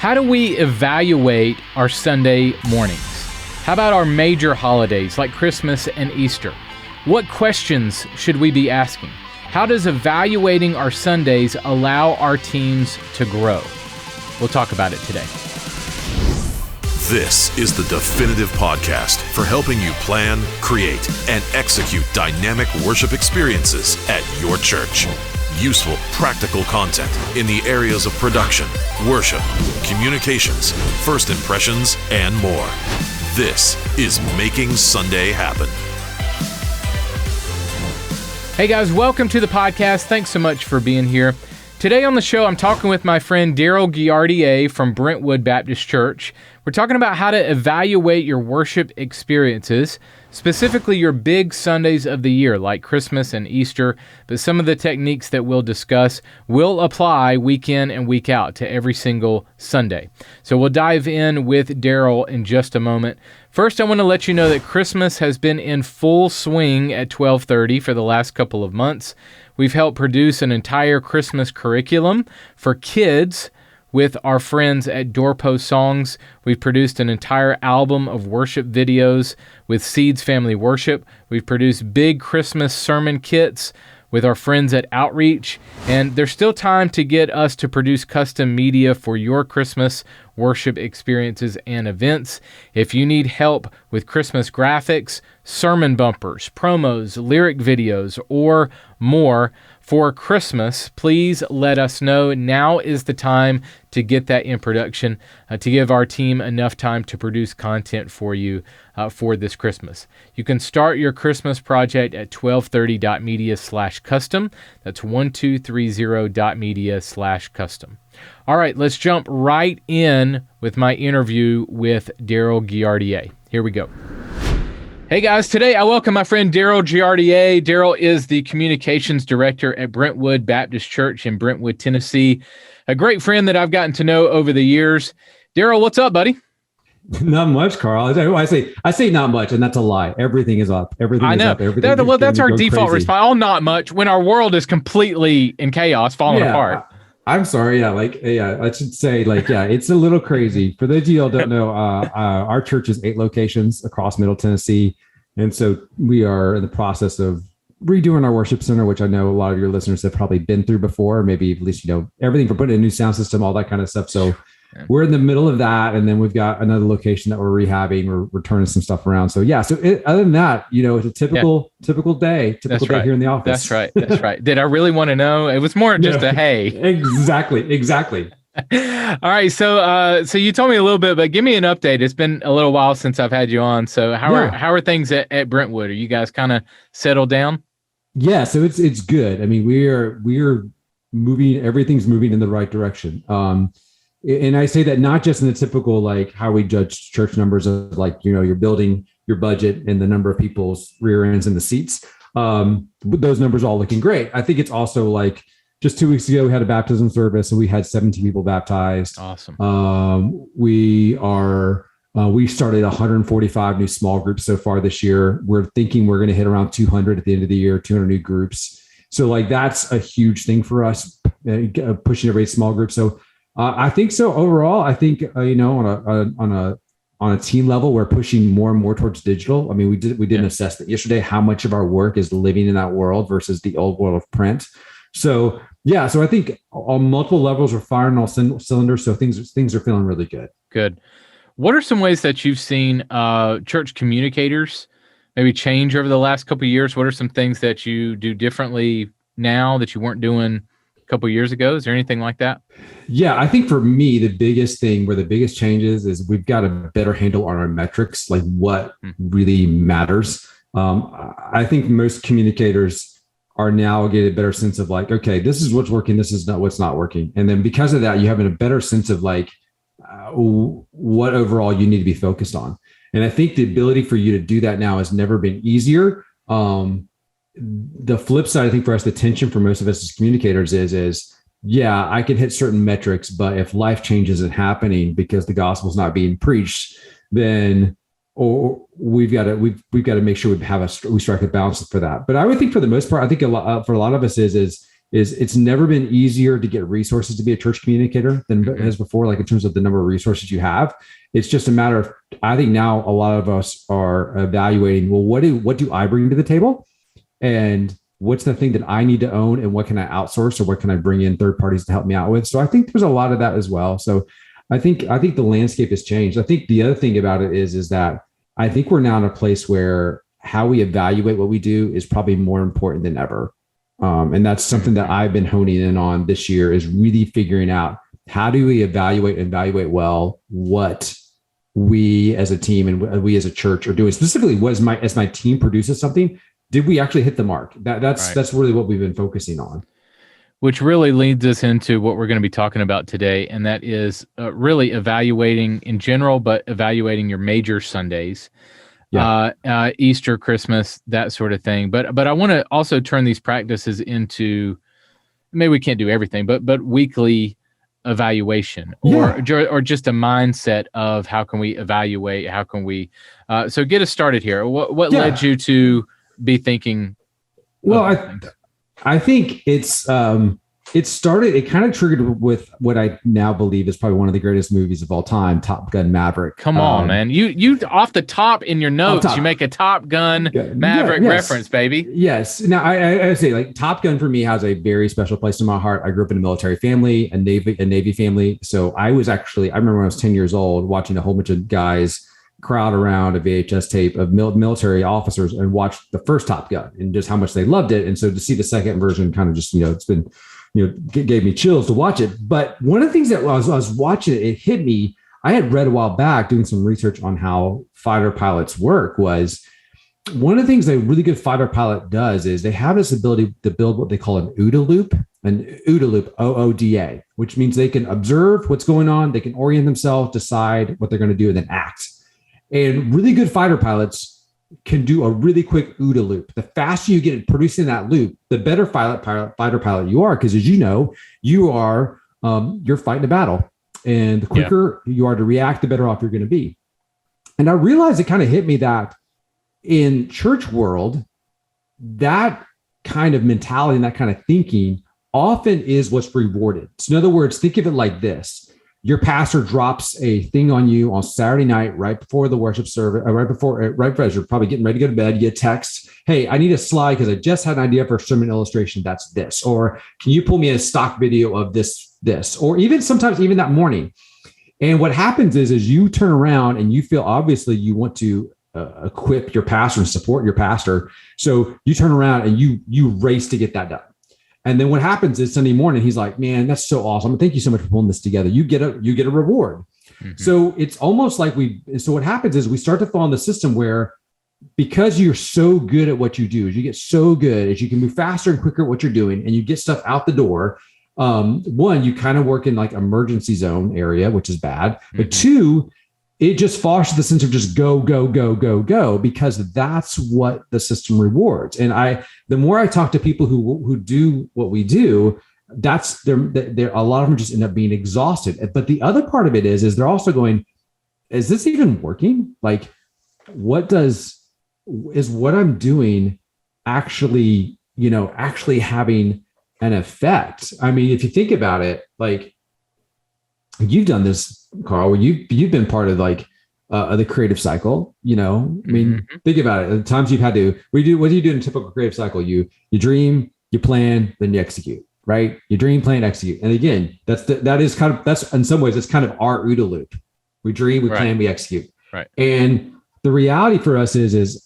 How do we evaluate our Sunday mornings? How about our major holidays like Christmas and Easter? What questions should we be asking? How does evaluating our Sundays allow our teams to grow? We'll talk about it today. This is the definitive podcast for helping you plan, create, and execute dynamic worship experiences at your church. Useful, practical content in the areas of production, worship, communications, first impressions, and more. This is Making Sunday Happen. Hey guys, welcome to the podcast. Thanks so much for being here. Today on the show, I'm talking with my friend Darrel Girardier from Brentwood Baptist Church. We're talking about how to evaluate your worship experiences, specifically your big Sundays of the year like Christmas and Easter, but some of the techniques that we'll discuss will apply week in and week out to every single Sunday. So we'll dive in with Darrel in just a moment. First, I want to let you know that Christmas has been in full swing at 12:30 for the last couple of months. We've helped produce an entire Christmas curriculum for kids with our friends at Doorpost Songs. We've produced an entire album of worship videos with Seeds Family Worship. We've produced big Christmas sermon kits with our friends at Outreach, and there's still time to get us to produce custom media for your Christmas worship experiences and events. If you need help with Christmas graphics, sermon bumpers, promos, lyric videos, or more for Christmas, please let us know. Now is the time to get that in production, to give our team enough time to produce content for you for this Christmas. You can start your Christmas project at 1230.media/custom. That's 1230.media/custom. All right, let's jump right in with my interview with Darrel Girardier. Here we go. Hey guys, today I welcome my friend Darrel Girardier. Darrel is the communications director at Brentwood Baptist Church in Brentwood, Tennessee. A great friend that I've gotten to know over the years. Darrel, what's up, buddy? Not much, Carl. I say not much, and that's a lie. Everything is up. Everything I know. is up. Everything Well, that's our default crazy. response. Oh, not much. When our world is completely in chaos, falling apart. I'm sorry. I should say, it's a little crazy. For those of you who don't know, our church is 8 locations across Middle Tennessee. And so we are in the process of redoing our worship center, which I know a lot of your listeners have probably been through before, maybe at least, everything from putting in a new sound system, all that kind of stuff. So we're in the middle of that. And then we've got another location that we're rehabbing. We're turning some stuff around. So other than that, it's a typical day here in the office. That's right. Did I really want to know? It was more just a hey. Exactly. All right. So you told me a little bit, but give me an update. It's been a little while since I've had you on. So how are things at Brentwood? Are you guys kind of settled down? Yeah. So it's good. I mean, we are moving, everything's moving in the right direction. And I say that not just in the typical, how we judge church numbers of you're building your budget and the number of people's rear ends in the seats. Those numbers all looking great. I think it's also just 2 weeks ago, we had a baptism service and we had 17 people baptized. Awesome. We started 145 new small groups so far this year. We're thinking we're going to hit around 200 at the end of the year, 200 new groups. So that's a huge thing for us, pushing every small group. So I think so overall, I think, on a team level, we're pushing more and more towards digital. I mean, we did an assessment yesterday, how much of our work is living in that world versus the old world of print. So I think on multiple levels, we're firing all cylinders. So things are feeling really good. Good. What are some ways that you've seen church communicators maybe change over the last couple of years? What are some things that you do differently now that you weren't doing a couple of years ago? Is there anything like that? Yeah, I think for me, the biggest thing where the biggest changes is we've got a better handle on our metrics, like what really matters. I think most communicators are now getting a better sense of okay, this is what's working, this is not what's not working. And then because of that, you have a better sense of what overall you need to be focused on. And I think the ability for you to do that now has never been easier. The flip side, I think for us, the tension for most of us as communicators is I can hit certain metrics, but if life change isn't happening because the gospel's not being preached, then we've got to make sure we strike a balance for that. But I would think for the most part, I think for a lot of us is is it's never been easier to get resources to be a church communicator than it has before, like in terms of the number of resources you have. It's just a matter of, I think now a lot of us are evaluating, well, what do I bring to the table? And what's the thing that I need to own, and what can I outsource, or what can I bring in third parties to help me out with? So I think there's a lot of that as well. So I think the landscape has changed. I think the other thing about it is that I think we're now in a place where how we evaluate what we do is probably more important than ever. And that's something that I've been honing in on this year, is really figuring out, how do we evaluate well what we as a team and we as a church are doing. Specifically, as my team produces something, did we actually hit the mark? That's really what we've been focusing on. Which really leads us into what we're going to be talking about today, and that is really evaluating in general, but evaluating your major Sundays, Easter, Christmas, that sort of thing. But I want to also turn these practices into, maybe we can't do everything, but weekly evaluation, or just a mindset of how can we evaluate, how can we. So get us started here. What led you to be thinking? Well, I think it kind of triggered with what I now believe is probably one of the greatest movies of all time, Top Gun Maverick. Come on, man. You off the top in your notes, you make a Top Gun Maverick reference, baby. Yes. Now I say, like, Top Gun for me has a very special place in my heart. I grew up in a military family, a Navy family. So I remember when I was 10 years old watching a whole bunch of guys crowd around a VHS tape of military officers and watch the first Top Gun and just how much they loved it. And so to see the second version kind of just, it's been, gave me chills to watch it. But one of the things that I was watching it hit me. I had read a while back doing some research on how fighter pilots work, was one of the things that a really good fighter pilot does is they have this ability to build what they call an OODA loop, OODA, which means they can observe what's going on. They can orient themselves, decide what they're going to do, and then act. And really good fighter pilots can do a really quick OODA loop. The faster you get at producing that loop, the better fighter pilot you are, because as you know, you're fighting a battle, and the quicker you are to react, the better off you're going to be. And I realized it kind of hit me that in church world, that kind of mentality and that kind of thinking often is what's rewarded. So in other words, think of it like this. Your pastor drops a thing on you on Saturday night, right before the worship service, right as you're probably getting ready to go to bed. You get a text, "Hey, I need a slide because I just had an idea for a sermon illustration. That's this." Or, "Can you pull me a stock video of this?" Or sometimes that morning. And what happens is you turn around and you feel, obviously you want to equip your pastor and support your pastor. So you turn around and you race to get that done. And then what happens is Sunday morning, he's like, "Man, that's so awesome. Thank you so much for pulling this together." You get a reward. Mm-hmm. So it's almost like so what happens is we start to fall in the system where, because you're so good at what you do, as you get so good, as you can move faster and quicker at what you're doing, and you get stuff out the door. One, you kind of work in like emergency zone area, which is bad. Mm-hmm. But two, it just fosters the sense of just go, go, go, go, go, because that's what the system rewards. And the more I talk to people who do what we do, that's a lot of them just end up being exhausted. But the other part of it is they're also going, "Is this even working? Like, is what I'm doing actually having an effect?" I mean, if you think about it, like, you've done this, Carl, where you've been part of like the creative cycle. I mean, think about it. The times you've had to, what do you do in a typical creative cycle? You dream, you plan, then you execute, right? You dream, plan, execute. And again, that's in some ways, it's kind of our OODA loop. We dream, we plan, we execute. Right. And the reality for us is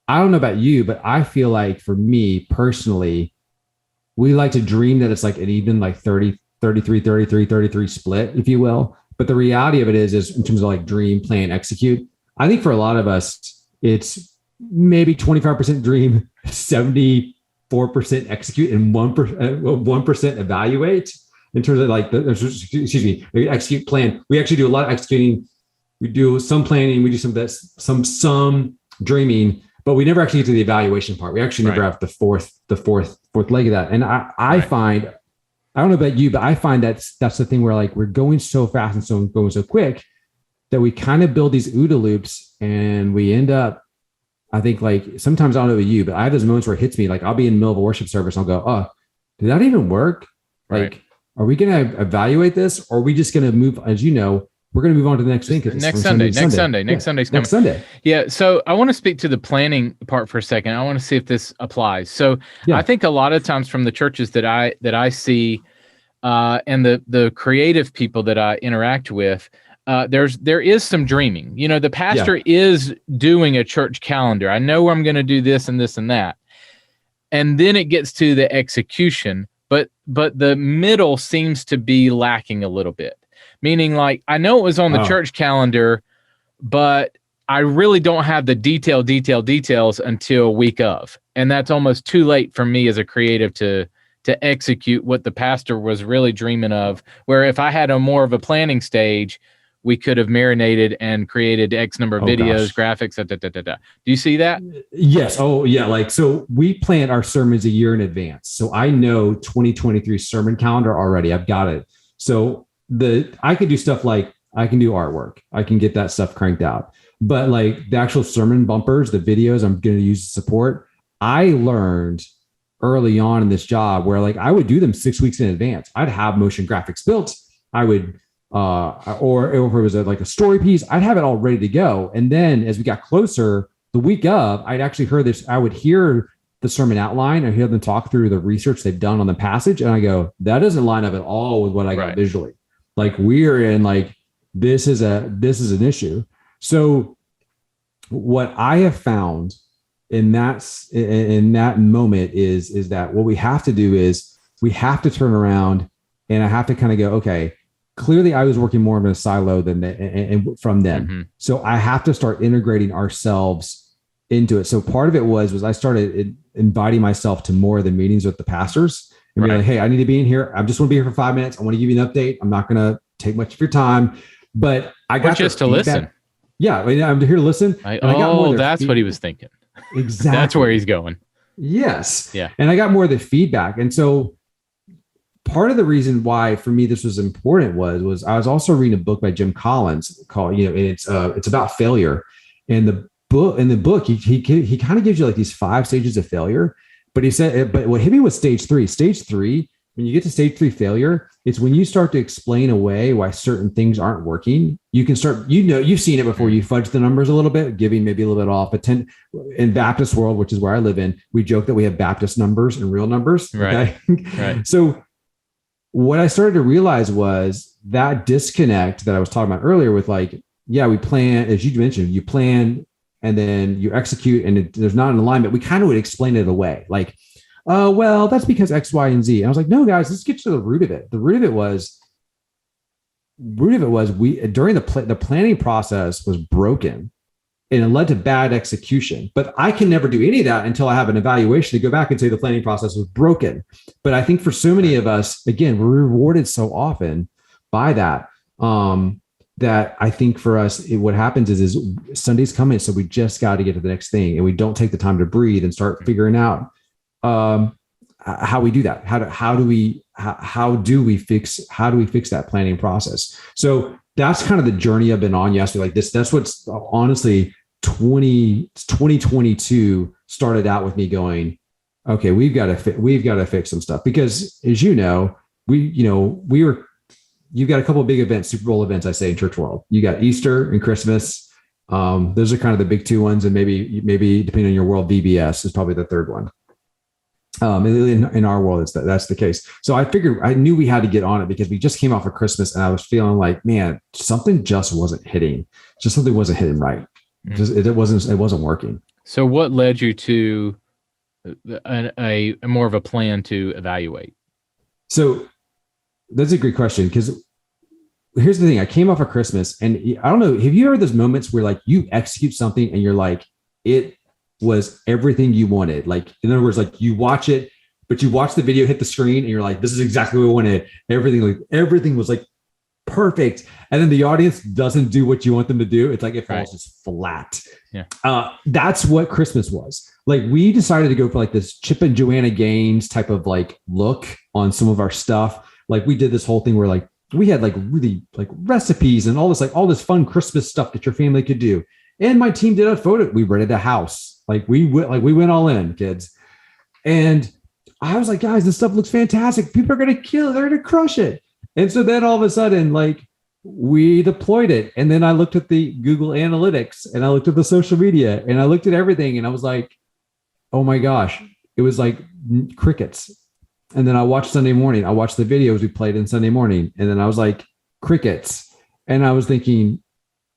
I don't know about you, but I feel like for me personally, we like to dream that it's like an even like 30, 33, 33, 33 split, if you will. But the reality of it is in terms of like dream, plan, execute, I think for a lot of us, it's maybe 25% dream, 74% execute, and 1% evaluate in terms of like execute, plan. We actually do a lot of executing. We do some planning. We do some dreaming, but we never actually get to the evaluation part. We actually never have the fourth leg of that. And I find, I don't know about you, but I find that's the thing where like we're going so fast and going so quick that we kind of build these OODA loops, and we end up, I think, like sometimes I don't know about you, but I have those moments where it hits me. Like I'll be in the middle of a worship service and I'll go, "Oh, did that even work? Right. Like, are we going to evaluate this? Or are we just going to move, as you know, we're going to move on to the next thing. Next Sunday's coming. Next Sunday. Yeah. So I want to speak to the planning part for a second. I want to see if this applies. So Yeah. I think a lot of times from the churches that I see, and the creative people that I interact with, there is some dreaming. You know, the pastor is doing a church calendar. I know I'm going to do this and this and that. And then it gets to the execution, but the middle seems to be lacking a little bit. Meaning, like, I know it was on the church calendar, but I really don't have the details until a week of. And that's almost too late for me as a creative to execute what the pastor was really dreaming of. Where if I had a more of a planning stage, we could have marinated and created X number of videos, graphics, Do you see that? Yes. Oh, yeah. Like, so we plan our sermons a year in advance. So I know 2023 sermon calendar already. I've got it. So I could do stuff like I can do artwork. I can get that stuff cranked out. But like the actual sermon bumpers, the videos I'm going to use to support, I learned early on in this job where like I would do them 6 weeks in advance. I'd have motion graphics built. I would, or if it was like a story piece, I'd have it all ready to go. And then as we got closer, the week of, I'd actually heard this. I would hear the sermon outline. I hear them talk through the research they've done on the passage. And I go, that doesn't line up at all with what I got visually. Like we're in like, this is an issue. So what I have found in that moment is that what we have to do is we have to turn around and I have to kind of go, okay, clearly I was working more in a silo than from them. Mm-hmm. So I have to start integrating ourselves into it. So part of it was I started inviting myself to more of the meetings with the pastors. And be like, hey, I need to be in here. I just want to be here for 5 minutes. I want to give you an update. I'm not going to take much of your time, but I got just to listen. Yeah, I'm here to listen. That's what he was thinking. Exactly. That's where he's going. Yes. Yeah. And I got more of the feedback. And so part of the reason why for me this was important was I was also reading a book by Jim Collins called, and it's about failure. And in the book, he kind of gives you like these 5 stages of failure. But he said, but what hit me was stage 3. Stage 3, when you get to stage 3 failure, it's when you start to explain away why certain things aren't working. You can start, you've seen it before. You fudge the numbers a little bit, giving maybe a little bit off. But in Baptist world, which is where I live in, we joke that we have Baptist numbers and real numbers. Right. Okay? Right. So what I started to realize was that disconnect that I was talking about earlier with like, yeah, we plan, as you mentioned, you plan and then you execute and there's not an alignment. We kind of would explain it away. Like, well, that's because X, Y, and Z. And I was like, no, guys, let's get to the root of it. The root of it was we during the planning process was broken and it led to bad execution. But I can never do any of that until I have an evaluation to go back and say the planning process was broken. But I think for so many of us, again, we're rewarded so often by that. That I think for us, what happens is Sunday's coming. So we just got to get to the next thing and we don't take the time to breathe and start figuring out how we do that. How do we fix that planning process? So that's kind of the journey I've been on yesterday. Like this, that's what's honestly 2022 started out with me going, okay, we've got to fix some stuff because as you know, you've got a couple of big events, Super Bowl events, I say in church world. You got Easter and Christmas. Those are kind of the big 2 ones. And maybe depending on your world, VBS is probably the 3rd one. In our world, that's the case. So I knew we had to get on it because we just came off of Christmas and I was feeling like, man, something just wasn't hitting. Something wasn't hitting right. It wasn't working. So what led you to a more of a plan to evaluate? So that's a great question because here's the thing. I came off of Christmas and I don't know, have you ever those moments where like you execute something and you're like, it was everything you wanted? Like, in other words, like you watch it, but you watch the video hit the screen and you're like, this is exactly what I wanted. Everything was like perfect. And then the audience doesn't do what you want them to do. It's like, it falls just flat. Yeah. That's what Christmas was. Like we decided to go for like this Chip and Joanna Gaines type of like look on some of our stuff. Like we did this whole thing where like we had like really like recipes and all this fun Christmas stuff that your family could do. And my team did a photo. We rented a house. We went all in, kids. And I was like, guys, this stuff looks fantastic. People are going to kill it. They're going to crush it. And so then all of a sudden, like, we deployed it. And then I looked at the Google Analytics and I looked at the social media and I looked at everything and I was like, oh my gosh, it was like crickets. And then I watched Sunday morning. I watched the videos we played in Sunday morning. And then I was like, crickets. And I was thinking,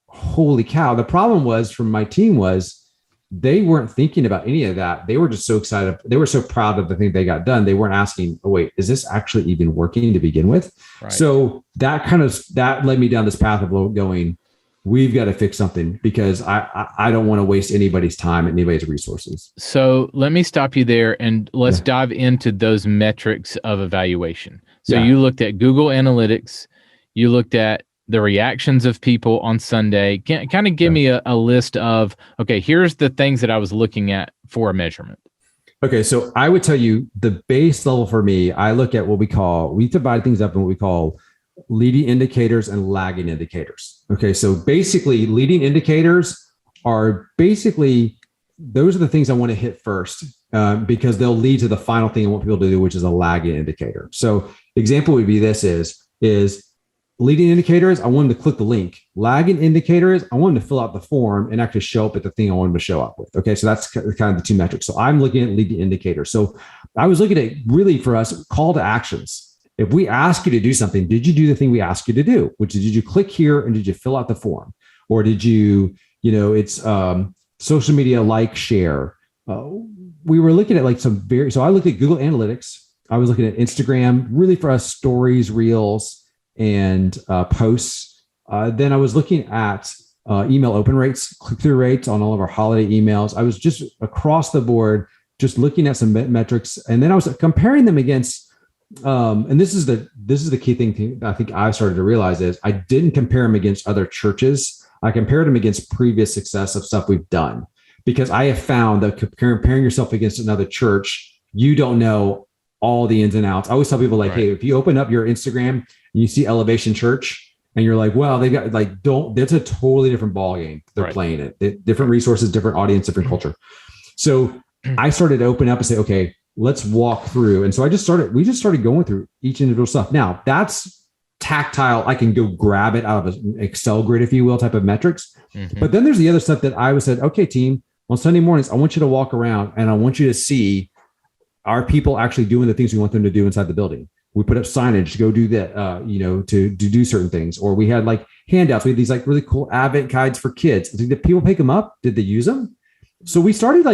holy cow. The problem was from my team was they weren't thinking about any of that. They were just so excited. They were so proud of the thing they got done. They weren't asking, oh, wait, is this actually even working to begin with? Right. So that led me down this path of going, we've got to fix something because I don't want to waste anybody's time and anybody's resources. So let me stop you there and let's dive into those metrics of evaluation. So you looked at Google Analytics, you looked at the reactions of people on Sunday. Kind of give me a list of, okay, here's the things that I was looking at for a measurement. Okay, so I would tell you the base level for me, I look at we divide things up in what we call leading indicators and lagging indicators. Okay, so basically leading indicators are those are the things I want to hit first because they'll lead to the final thing I want people to do, which is a lagging indicator. So example would be this is leading indicators, I want them to click the link. Lagging indicators, I want them to fill out the form and actually show up at the thing I want them to show up with. Okay, so that's kind of the two metrics. So I'm looking at leading indicators. So I was looking at really for us call to actions. If we ask you to do something, did you do the thing we asked you to do? Which is, did you click here and did you fill out the form? Or did you, it's social media like, share. We were looking at like so I looked at Google Analytics. I was looking at Instagram, really for us stories, reels, and posts. Then I was looking at email open rates, click-through rates on all of our holiday emails. I was just across the board, just looking at some metrics. And then I was comparing them against, and this is the key thing I think I started to realize is I didn't compare them against other churches. I compared them against previous success of stuff we've done. Because I have found that comparing yourself against another church, you don't know all the ins and outs. I always tell people hey, if you open up your Instagram and you see Elevation Church and you're like, well, they got that's a totally different ball game. They're playing it. Different resources, different audience, different culture. So I started to open up and say, okay, let's walk through. And so we just started going through each individual stuff. Now that's tactile. I can go grab it out of an Excel grid, if you will, type of metrics. Mm-hmm. But then there's the other stuff that I said, okay, team, on Sunday mornings, I want you to walk around and I want you to see, are people actually doing the things we want them to do inside the building? We put up signage to go do that, to do certain things. Or we had like handouts. We had these like really cool Advent guides for kids. Did people pick them up? Did they use them? So we started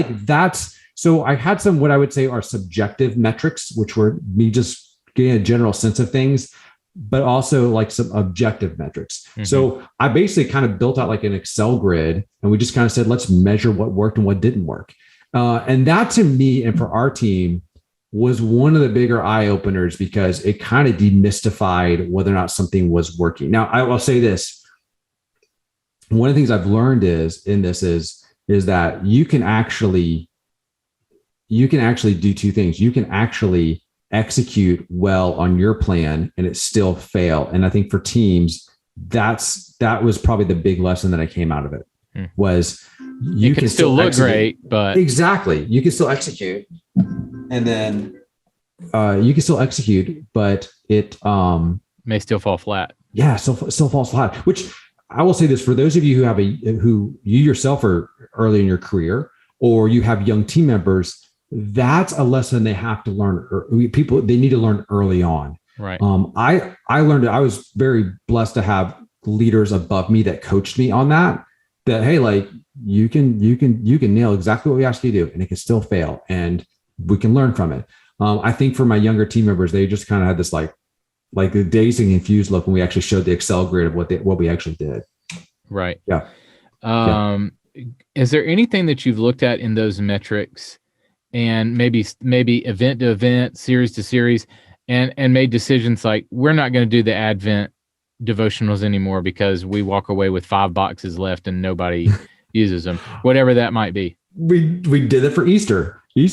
so I had some, what I would say are subjective metrics, which were me just getting a general sense of things, but also like some objective metrics. Mm-hmm. So I basically kind of built out like an Excel grid and we just kind of said, let's measure what worked and what didn't work. And that to me and for our team was one of the bigger eye openers because it kind of demystified whether or not something was working. Now, I will say this. One of the things I've learned is that you can actually do two things. You can actually execute well on your plan and it still fail. And I think for teams, that was probably the big lesson that I came out of it was you can still look great, but exactly. You can still execute and then you can still execute, but it may still fall flat. Yeah. Still falls flat, which I will say this for those of you who you yourself are early in your career or you have young team members, that's a lesson they have to learn. They need to learn early on. Right. I learned it. I was very blessed to have leaders above me that coached me on that, hey, like you can nail exactly what we ask you to do and it can still fail and we can learn from it. I think for my younger team members, they just kind of had this like the dazed and confused look when we actually showed the Excel grid of what we actually did. Right. Yeah. Is there anything that you've looked at in those metrics and maybe event to event, series to series, and made decisions like we're not going to do the Advent devotionals anymore because we walk away with 5 boxes left and nobody uses them, whatever that might be? We did it for Easter. We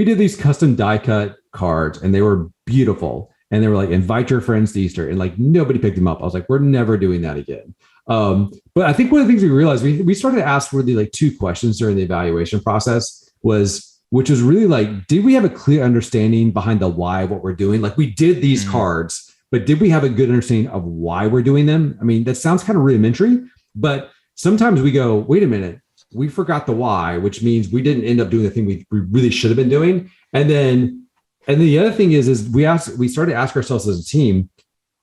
did these custom die cut cards and they were beautiful. And they were like, invite your friends to Easter. And like, nobody picked them up. I was like, we're never doing that again. But I think one of the things we realized, we started to ask really like 2 questions during the evaluation process was, which was really like, did we have a clear understanding behind the why of what we're doing? Like we did these cards, but did we have a good understanding of why we're doing them? I mean, that sounds kind of rudimentary, but sometimes we go, wait a minute, we forgot the why, which means we didn't end up doing the thing we really should have been doing. And then the other thing is we started to ask ourselves as a team,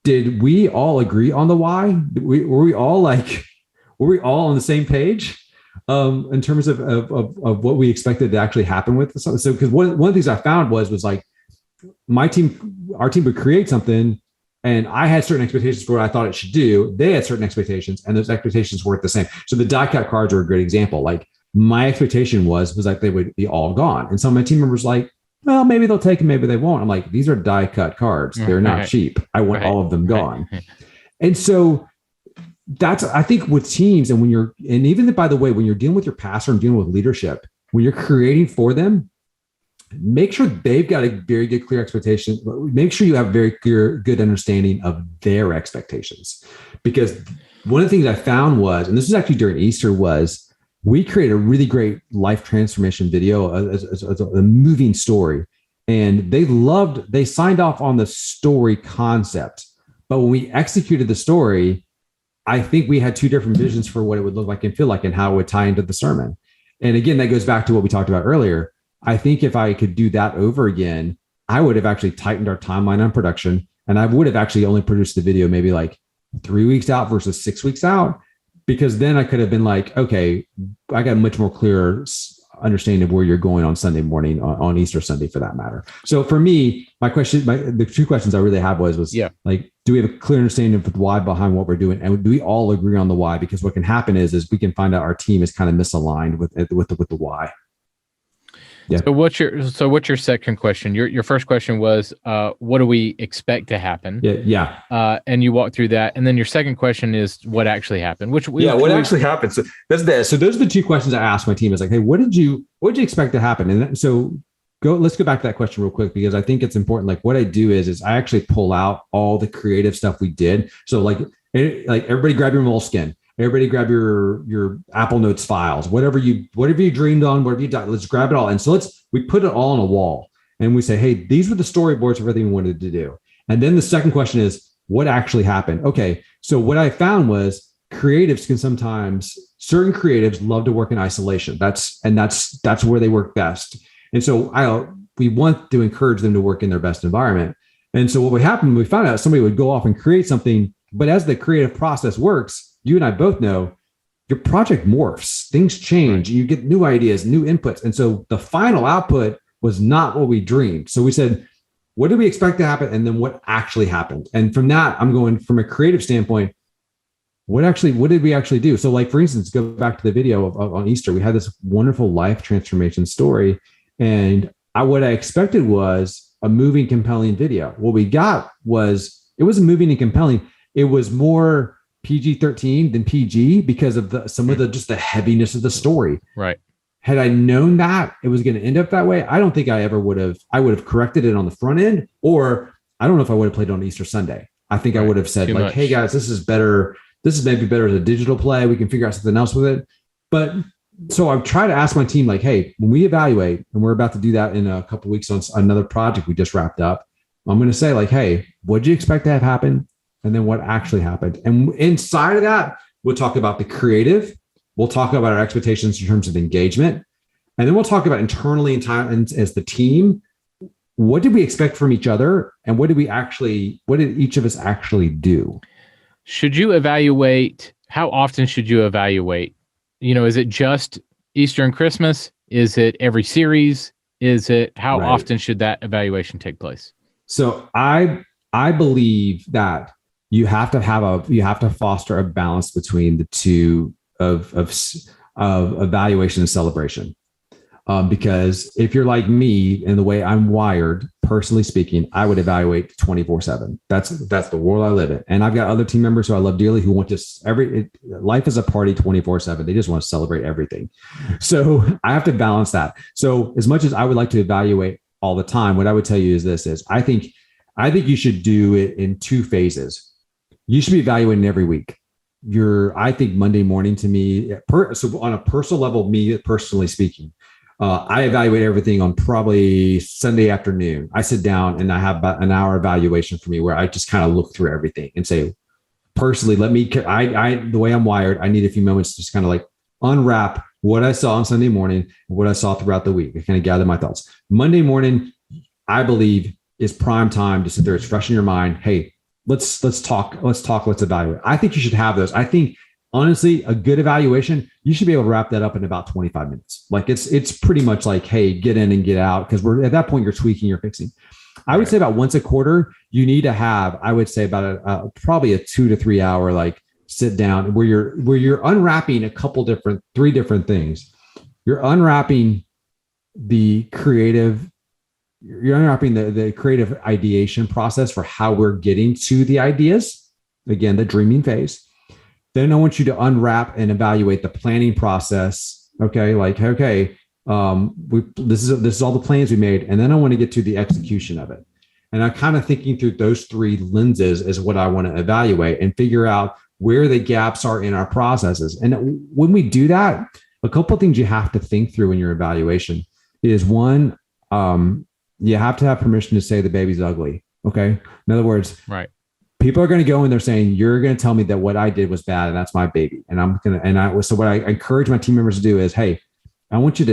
did we all agree on the why? Were we all on the same page in terms of what we expected to actually happen with this? So, because one of the things I found was like our team would create something, and I had certain expectations for what I thought it should do. They had certain expectations, and those expectations weren't the same. So the die cut cards are a great example. Like my expectation was like they would be all gone, and some of my team members like, well, maybe they'll take them, maybe they won't. I'm like, these are die cut cards. They're not cheap. I want all of them gone. And so that's, I think with teams and even by the way, when you're dealing with your pastor and dealing with leadership, when you're creating for them, make sure they've got a very good, clear expectation. Make sure you have a very clear, good understanding of their expectations. Because one of the things I found was, and this was actually during Easter, was we created a really great life transformation video as a moving story. And they signed off on the story concept. But when we executed the story, I think we had two different visions for what it would look like and feel like and how it would tie into the sermon. And again, that goes back to what we talked about earlier. I think if I could do that over again, I would have actually tightened our timeline on production. And I would have actually only produced the video maybe like 3 weeks out versus 6 weeks out. Because then I could have been like, okay, I got a much more clear understanding of where you're going on Sunday morning, on Easter Sunday for that matter. So for me, the two questions I really have was like, do we have a clear understanding of the why behind what we're doing? And do we all agree on the why? Because what can happen is we can find out our team is kind of misaligned with the why. Yeah. So what's your second question? Your first question was, what do we expect to happen? Yeah. And you walk through that, and then your second question is what actually happened. What actually happened? So those are the two questions I asked my team. Is like, hey, what did you expect to happen? And so let's go back to that question real quick, because I think it's important. Like what I do is I actually pull out all the creative stuff we did. So like everybody grab your moleskin. Everybody grab your Apple Notes files, whatever you dreamed on, whatever you done, let's grab it all. And so we put it all on a wall and we say, hey, these were the storyboards of everything we wanted to do. And then the second question is, what actually happened? Okay. So what I found was certain creatives love to work in isolation. That's where they work best. And so we want to encourage them to work in their best environment. And so what happened, we found out somebody would go off and create something, but as the creative process works, you and I both know your project morphs, things change, you get new ideas, new inputs. And so the final output was not what we dreamed. So we said, what did we expect to happen? And then what actually happened? And from that, I'm going from a creative standpoint, what did we actually do? So like, for instance, go back to the video on Easter, we had this wonderful life transformation story. And what I expected was a moving, compelling video. What we got was, it was moving and compelling. It was more PG-13 than PG because of just the heaviness of the story. Right. Had I known that it was going to end up that way, I don't think I would have corrected it on the front end, or I don't know if I would have played it on Easter Sunday. I think I would have said hey guys, this is better. This is maybe better as a digital play. We can figure out something else with it. But so I've tried to ask my team, like, hey, when we evaluate, and we're about to do that in a couple of weeks on another project we just wrapped up, I'm going to say like, hey, what did you expect to have happen? And then what actually happened. And inside of that, we'll talk about the creative. We'll talk about our expectations in terms of engagement. And then we'll talk about internally and as the team, what did we expect from each other? And what did each of us actually do? Should you evaluate? How often should you evaluate? Is it just Easter and Christmas? Is it every series? How often should that evaluation take place? So I believe that you have to foster a balance between the two of evaluation and celebration. Because if you're like me and the way I'm wired, personally speaking, I would evaluate 24/7. That's the world I live in. And I've got other team members who I love dearly who want life is a party 24/7. They just want to celebrate everything. So I have to balance that. So as much as I would like to evaluate all the time, what I would tell you is I think you should do it in two phases. You should be evaluating every week. I think Monday morning to me, so on a personal level, me personally speaking, I evaluate everything on probably Sunday afternoon. I sit down and I have about an hour evaluation for me where I just kind of look through everything and say, personally, the way I'm wired, I need a few moments to just kind of like unwrap what I saw on Sunday morning and what I saw throughout the week. I kind of gather my thoughts. Monday morning, I believe, is prime time to sit there. It's fresh in your mind. Hey, let's talk. Let's evaluate. I think you should have those. I think, honestly, a good evaluation, you should be able to wrap that up in about 25 minutes. Like it's pretty much like, hey, get in and get out. Because we're at that point, you're tweaking, you're fixing. I would say about once a quarter, you need to have, I would say about probably a 2 to 3 hour, like sit down where you're unwrapping three different things. You're unwrapping the creative ideation process for how we're getting to the ideas. Again, the dreaming phase. Then I want you to unwrap and evaluate the planning process. Okay. Like, okay, this is all the plans we made. And then I want to get to the execution of it. And I'm kind of thinking through those three lenses is what I want to evaluate and figure out where the gaps are in our processes. And when we do that, a couple of things you have to think through in your evaluation is one, you have to have permission to say the baby's ugly. Okay. In other words, right. People are going to go and they're saying, you're going to tell me that what I did was bad and that's my baby. So what I encourage my team members to do is, hey, I want you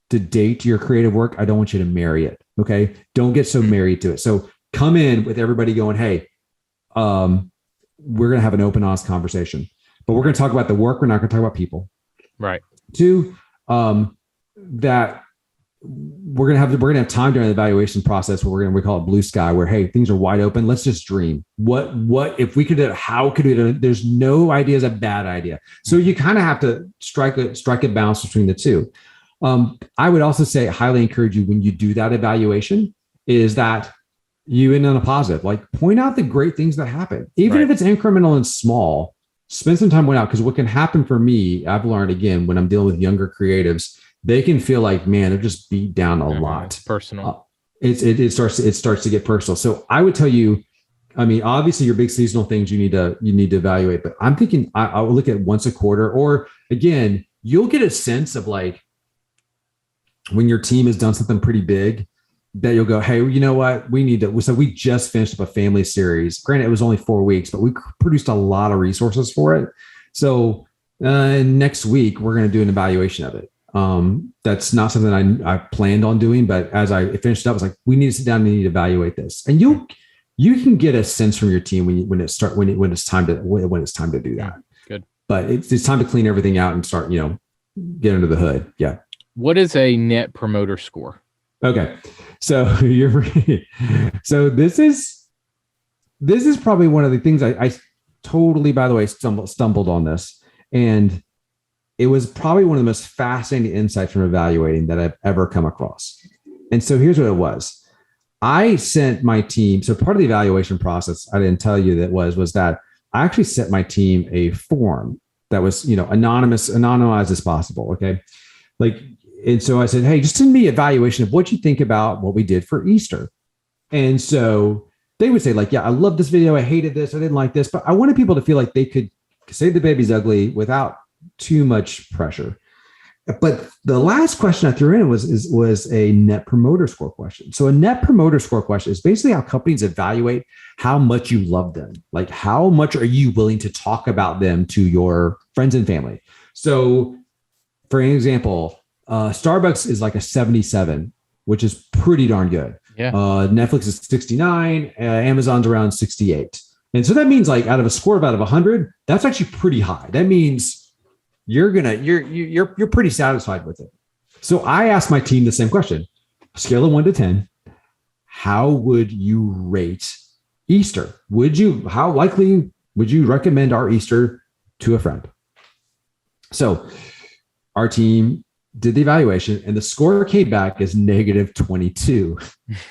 to date your creative work. I don't want you to marry it. Okay. Don't get so married to it. So come in with everybody going, hey, we're going to have an open, honest conversation, but we're going to talk about the work. We're not going to talk about people. Right. Two, that we're going to have time during the evaluation process where we call it blue sky, where, hey, things are wide open. Let's just dream. What if we could do it? How could we do it? There's no idea is a bad idea. So you kind of have to strike a balance between the two. I would also say, highly encourage you when you do that evaluation is that you end on a positive, like point out the great things that happen, even if it's incremental and small. Spend some time out, because what can happen for me, I've learned again when I'm dealing with younger creatives, they can feel like, man, they're just beat down a lot. It's personal. It starts to get personal. So I would tell you, I mean, obviously your big seasonal things you need to evaluate, but I'm thinking I would look at once a quarter, or again, you'll get a sense of like when your team has done something pretty big that you'll go, hey, you know what? So we just finished up a family series. Granted, it was only 4 weeks, but we produced a lot of resources for it. So next week we're going to do an evaluation of it. That's not something I planned on doing, but as I finished it up, I was like, we need to sit down and need to evaluate this. And you can get a sense from your team when it's time to do that. Good. But it's time to clean everything out and start, get under the hood. Yeah. What is a net promoter score? Okay. So this is probably one of the things I totally, by the way, stumbled on this. And it was probably one of the most fascinating insights from evaluating that I've ever come across. And so here's what it was. I sent my team. So part of the evaluation process, I didn't tell you that was that I actually sent my team a form that was, anonymized as possible. Okay. And so I said, hey, just send me an evaluation of what you think about what we did for Easter. And so they would say like, yeah, I love this video. I hated this. I didn't like this, but I wanted people to feel like they could say the baby's ugly without too much pressure. But the last question I threw in was a net promoter score question. So a net promoter score question is basically how companies evaluate how much you love them. Like how much are you willing to talk about them to your friends and family? So for an example, Starbucks is like a 77, which is pretty darn good. Yeah. Netflix is 69, Amazon's around 68. And so that means like out of a score of 100, that's actually pretty high. That means you're pretty satisfied with it. So I asked my team the same question. Scale of 1 to 10, how would you rate Easter? How likely would you recommend our Easter to a friend? So our team did the evaluation and the score came back as -22.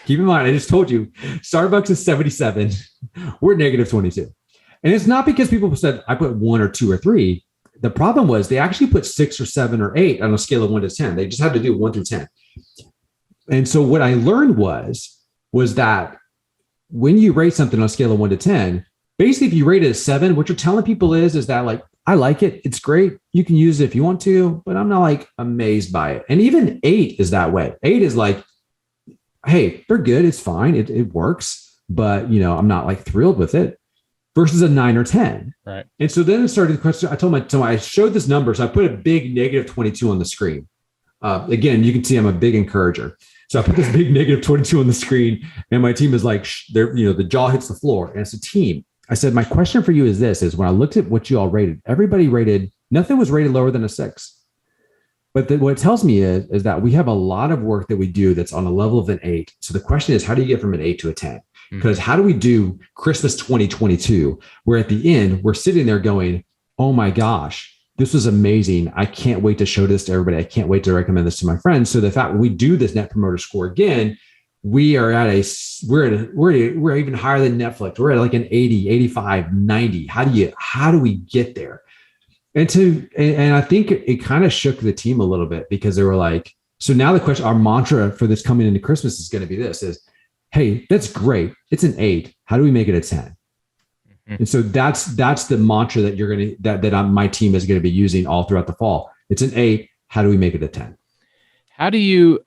Keep in mind, I just told you Starbucks is 77. We're -22. And it's not because people said I put 1 or 2 or 3. The problem was they actually put 6 or 7 or 8 on a scale of 1 to 10. They just had to do 1 through 10. And so what I learned was that when you rate something on a scale of 1 to 10, basically if you rate it a 7, what you're telling people is that like I like it. It's great. You can use it if you want to, but I'm not like amazed by it. And even 8 is that way. 8 is like, hey, they're good. It's fine. It works, but I'm not like thrilled with it versus a 9 or 10. Right. And so then it started the question. I showed this number. So I put a big -22 on the screen. Again, you can see I'm a big encourager. So I put this big -22 on the screen, and my team is like, the jaw hits the floor. And it's a team. I said, my question for you is this: is when I looked at what you all rated, everybody rated, nothing was rated lower than a 6. But what it tells me is that we have a lot of work that we do that's on a level of an 8. So the question is, how do you get from an 8 to a 10? Because how do we do Christmas 2022, where at the end we're sitting there going, oh my gosh, this was amazing. I can't wait to show this to everybody. I can't wait to recommend this to my friends. So the fact we do this Net Promoter Score again, we're even higher than Netflix. We're at like an 80, 85, 90. How do we get there? And I think it kind of shook the team a little bit, because they were like, so now the question, our mantra for this coming into Christmas is going to be this: is, hey, that's great. It's an 8. How do we make it a 10? And so that's the mantra that my team is going to be using all throughout the fall. It's an 8. How do we make it a 10? How do you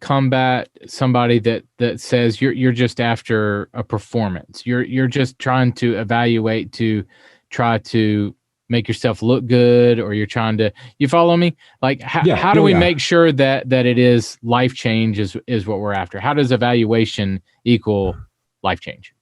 combat somebody that says you're just after a performance? You're just trying to evaluate to try to make yourself look good, or you're trying to, you follow me? Like how do we make sure that it is life change is what we're after? How does evaluation equal life change?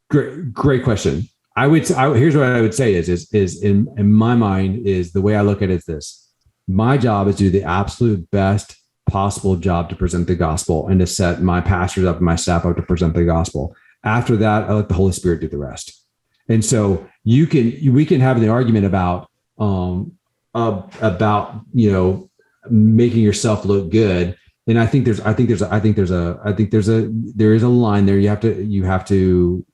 Great question. Here's what I would say is in my mind is the way I look at it is this: my job is to do the absolute best possible job to present the gospel and to set my pastors up and my staff up to present the gospel. After that, I let the Holy Spirit do the rest. And so we can have the argument about making yourself look good. And I think there is a line there you have to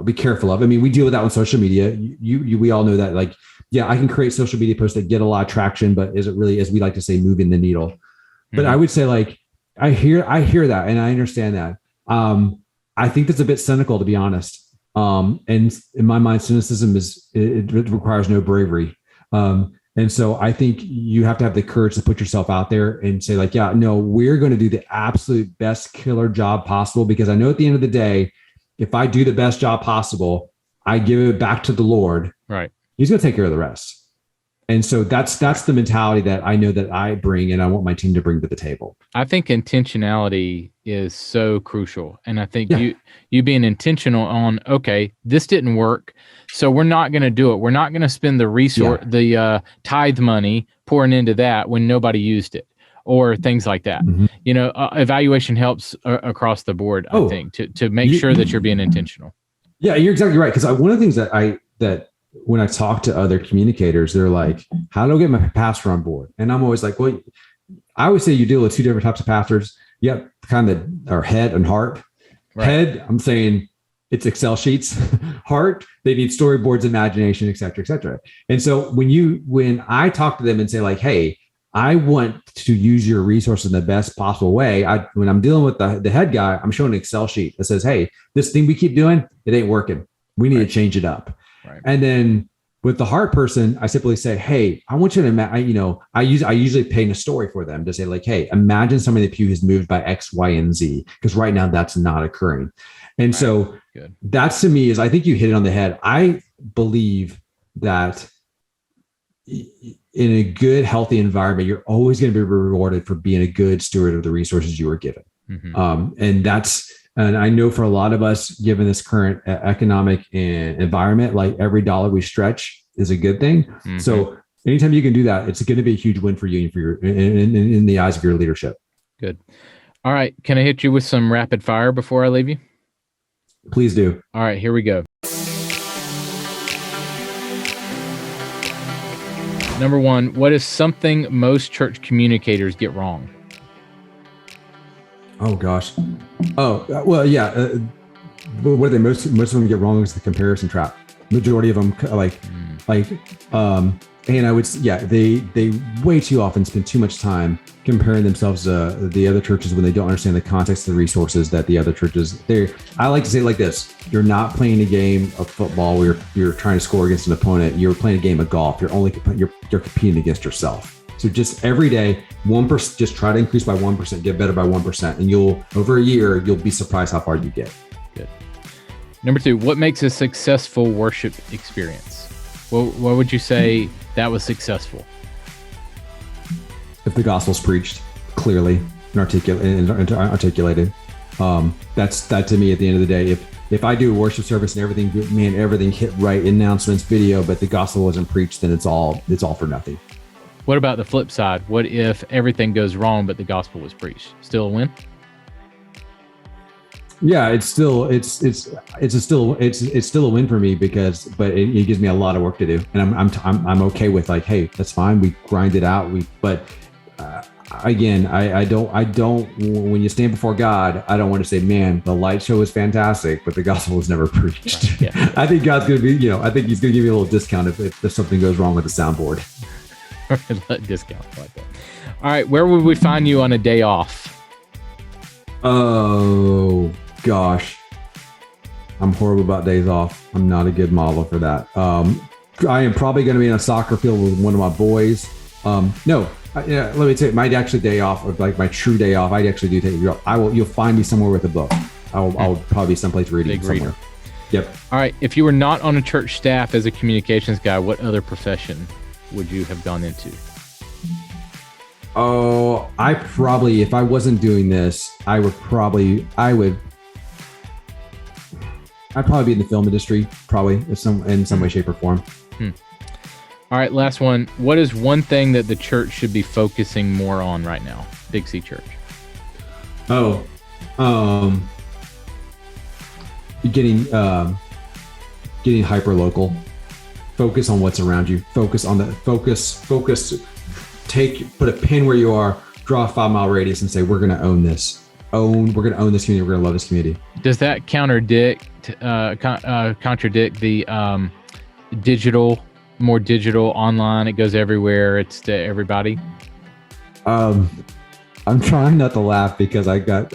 be careful of. I mean, we deal with that on social media. We all know that, like, yeah, I can create social media posts that get a lot of traction, but is it really, as we like to say, moving the needle? Mm-hmm. But I would say, like, I hear that, and I understand that. I think that's a bit cynical, to be honest. And in my mind, cynicism it requires no bravery. And so I think you have to have the courage to put yourself out there and say, like, yeah, no, we're going to do the absolute best killer job possible, because I know at the end of the day, if I do the best job possible, I give it back to the Lord. Right. He's going to take care of the rest. And so that's the mentality that I know that I bring, and I want my team to bring to the table. I think intentionality is so crucial. And I think you being intentional on, okay, this didn't work, so we're not going to do it. We're not going to spend the tithe money pouring into that when nobody used it, or things like that. Mm-hmm. Evaluation helps across the board, I think, to make sure that you're being intentional. Yeah, you're exactly right. Because one of the things that when I talk to other communicators, they're like, how do I get my pastor on board? And I'm always like, well, I always say you deal with two different types of pastors. Yep, kind of are head and heart. Right. Head, I'm saying it's Excel sheets. Heart, they need storyboards, imagination, et cetera, et cetera. And so when I talk to them and say, like, hey, I want to use your resources in the best possible way. When I'm dealing with the head guy, I'm showing an Excel sheet that says, hey, this thing we keep doing, it ain't working. We need to change it up. Right. And then with the heart person, I simply say, hey, I want you to I usually paint a story for them to say, like, hey, imagine somebody in the pew who's moved by X, Y, and Z, because right now that's not occurring. And so that's, to me, is, I think you hit it on the head. I believe that in a good, healthy environment, you're always going to be rewarded for being a good steward of the resources you were given. Mm-hmm. And I know for a lot of us, given this current economic environment, like, every dollar we stretch is a good thing. Mm-hmm. So anytime you can do that, it's going to be a huge win for you and for your in the eyes of your leadership. Good. All right. Can I hit you with some rapid fire before I leave you? Please do. All right, here we go. Number 1, what is something most church communicators get wrong? Oh gosh. Oh, well, yeah. What most of them get wrong is the comparison trap. Majority of them, And I would, they way too often spend too much time comparing themselves to the other churches when they don't understand the context of the resources that the other churches. I like to say it like this: you're not playing a game of football where you're trying to score against an opponent. You're playing a game of golf. You're competing against yourself. So just every day, 1%, just try to increase by 1%, get better by 1%, and over a year you'll be surprised how far you get. Good. Number 2, what makes a successful worship experience? What would you say that was successful? If the gospel's preached clearly and articulated, that to me at the end of the day, if I do a worship service and everything hit right, announcements, video, but the gospel wasn't preached, then it's all for nothing. What about the flip side? What if everything goes wrong but the gospel was preached? Still a win? Yeah, it's still a win for me but it gives me a lot of work to do, and I'm okay with like, hey, that's fine. We grind it out. Again, I don't. When you stand before God, I don't want to say, man, the light show is fantastic, but the gospel was never preached. Yeah. I think God's going to be, I think He's going to give you a little discount if something goes wrong with the soundboard. Discount like that. All right, where would we find you on a day off? Oh gosh, I'm horrible about days off. I'm not a good model for that. I am probably going to be in a soccer field with one of my boys. Let me tell you, my actual day off, or like my true day off, I actually do take it. You'll find me somewhere with a book. I'll probably be someplace reading somewhere. Yep. All right. If you were not on a church staff as a communications guy, what other profession would you have gone into? Oh, if I wasn't doing this, I'd probably be in the film industry, probably in some way, shape, or form. All right, last one. What is one thing that the church should be focusing more on right now? Big C Church. Getting hyper local. Focus on what's around you. Focus. Put a pin where you are. Draw a 5-mile radius and say, we're going to own this. We're going to own this community. We're going to love this community. Does that contradict the more digital, online? It goes everywhere. It's to everybody. I'm trying not to laugh because I got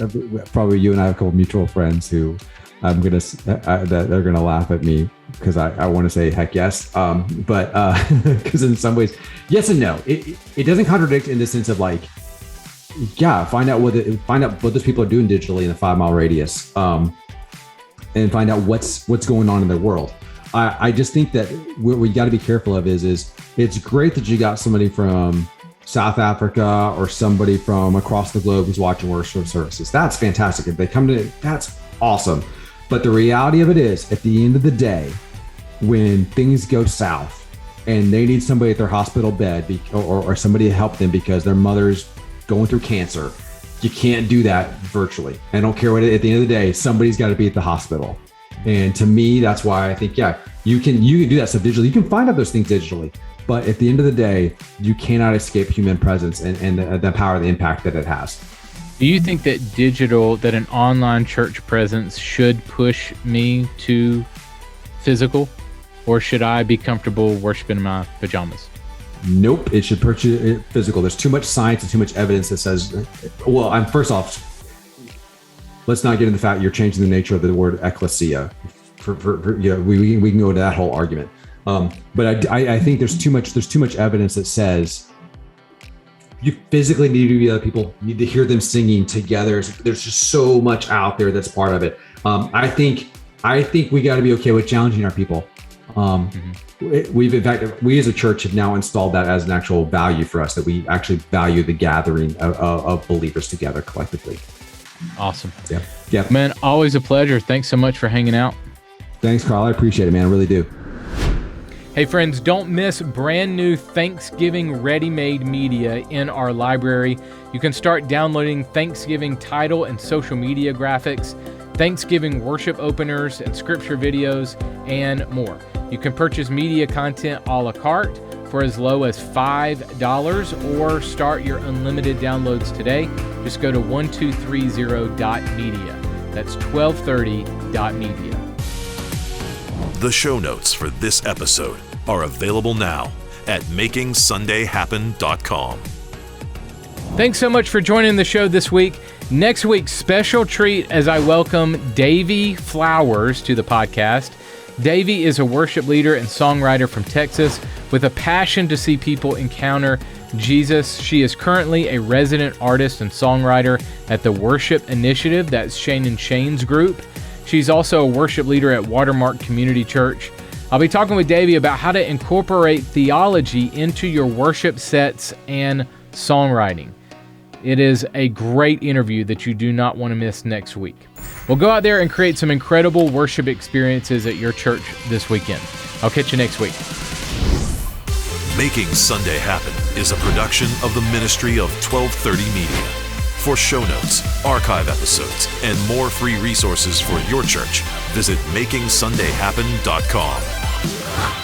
probably you and I have a couple mutual friends who that they're gonna laugh at me because I want to say heck yes, but because in some ways yes and no. It doesn't contradict in the sense of like, yeah, find out what those people are doing digitally in a 5-mile radius, and find out what's going on in their world. I just think that what we got to be careful of is it's great that you got somebody from South Africa or somebody from across the globe who's watching worship services. That's fantastic. If they come to it, that's awesome. But the reality of it is, at the end of the day, when things go south and they need somebody at their hospital bed or somebody to help them because their mother's going through cancer, you can't do that virtually. I don't care what at the end of the day, somebody's got to be at the hospital. And to me, that's why I think, yeah, you can do that stuff digitally. You can find out those things digitally, but at the end of the day, you cannot escape human presence and the power, the impact that it has. Do you think that an online church presence should push me to physical, or should I be comfortable worshiping in my pajamas? Nope, it should push you physical. There's too much science and too much evidence that says, first off, let's not get into the fact you're changing the nature of the word ecclesia. We can go into that whole argument. But I think there's too much evidence that says you physically need to be with other people, you need to hear them singing together. There's just so much out there that's part of it. I think we got to be okay with challenging our people. We as a church have now installed that as an actual value for us, that we actually value the gathering of believers together collectively. Awesome. Yeah. Man, always a pleasure. Thanks so much for hanging out. Thanks, Carl. I appreciate it, man. I really do. Hey friends, don't miss brand new Thanksgiving ready-made media in our library. You can start downloading Thanksgiving title and social media graphics, Thanksgiving worship openers and scripture videos, and more. You can purchase media content a la carte for as low as $5 or start your unlimited downloads today. Just go to 1230.media. That's 1230.media. The show notes for this episode are available now at makingsundayhappen.com. Thanks so much for joining the show this week. Next week's special treat as I welcome Davy Flowers to the podcast. Davy is a worship leader and songwriter from Texas with a passion to see people encounter Jesus. She is currently a resident artist and songwriter at the Worship Initiative, that's Shane and Shane's group. She's also a worship leader at Watermark Community Church. I'll be talking with Davy about how to incorporate theology into your worship sets and songwriting. It is a great interview that you do not want to miss next week. We'll go out there and create some incredible worship experiences at your church this weekend. I'll catch you next week. Making Sunday Happen is a production of the ministry of 1230 Media. For show notes, archive episodes, and more free resources for your church, visit makingsundayhappen.com.